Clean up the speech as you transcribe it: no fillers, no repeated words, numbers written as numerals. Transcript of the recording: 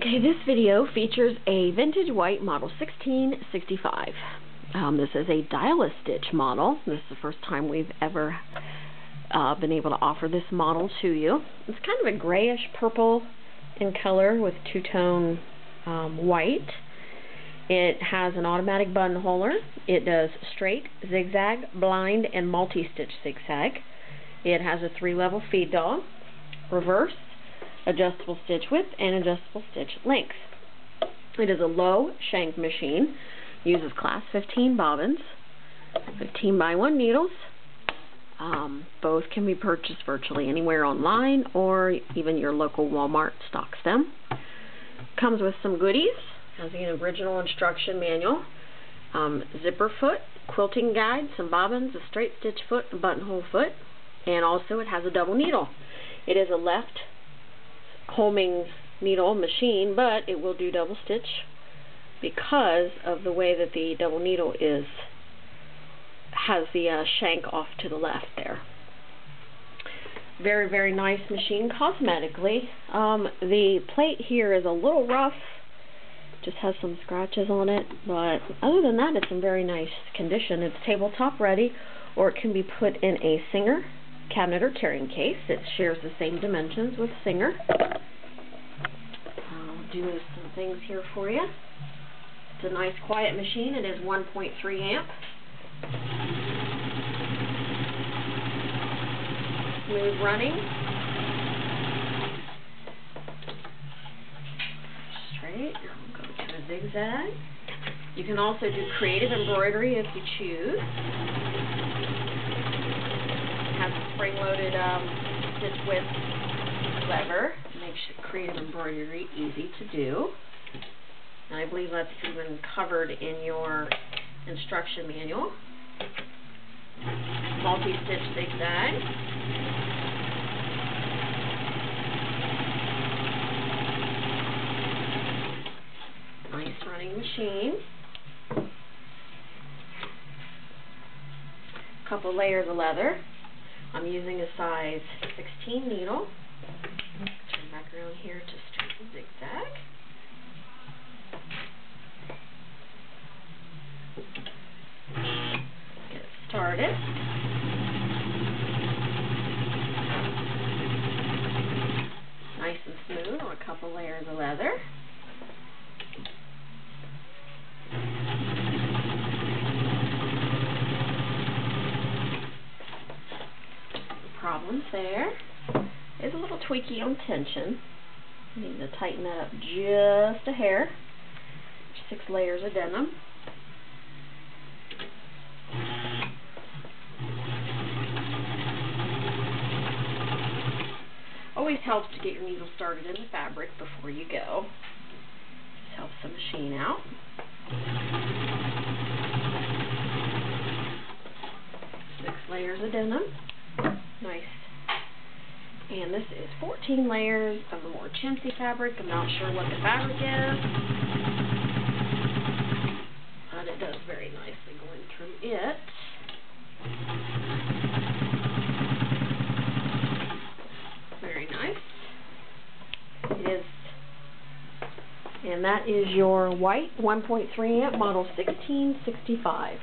Okay, this video features a vintage white model 1665. This is a dial-a-stitch model. This is the first time we've ever been able to offer this model to you. It's kind of a grayish purple in color with two-tone white. It has an automatic buttonholer. It does straight, zigzag, blind, and multi-stitch zigzag. It has a 3-level feed dog, reverse, adjustable stitch width, and adjustable stitch length. It is a low shank machine, uses class 15 bobbins, 15x1 needles. Both can be purchased virtually anywhere online, or even your local Walmart stocks them. Comes with some goodies. Has the original instruction manual, zipper foot, quilting guide, some bobbins, a straight stitch foot, and buttonhole foot, and also it has a double needle. It is a left homing needle machine, but it will do double stitch because of the way that the double needle has the shank off to the left there. Very, very nice machine cosmetically. The plate here is a little rough, just has some scratches on it, but other than that it's in very nice condition. It's tabletop ready, or it can be put in a Singer cabinet or carrying case. It shares the same dimensions with Singer. I'll do some things here for you. It's a nice quiet machine. It is 1.3 amp. Smooth running. Straight. I'll go to the zigzag. You can also do creative embroidery if you choose. It has a spring-loaded stitch width lever. Makes creative embroidery easy to do. And I believe that's even covered in your instruction manual. Multi-stitch zigzag. Nice running machine. Couple layers of leather. I'm using a size 16 needle. Turn back around here to straight and zigzag. Get it started. Nice and smooth on a couple layers of leather. Problems there is a little tweaky on tension. Need to tighten that up just a hair. 6 layers of denim. Always helps to get your needle started in the fabric before you go. Just helps the machine out. Six layers of denim. Nice. And this is 14 layers of the more chintzy fabric. I'm not sure what the fabric is, but it does very nicely going through it. Very nice. It is, and that is your white 1.3 amp model 1665.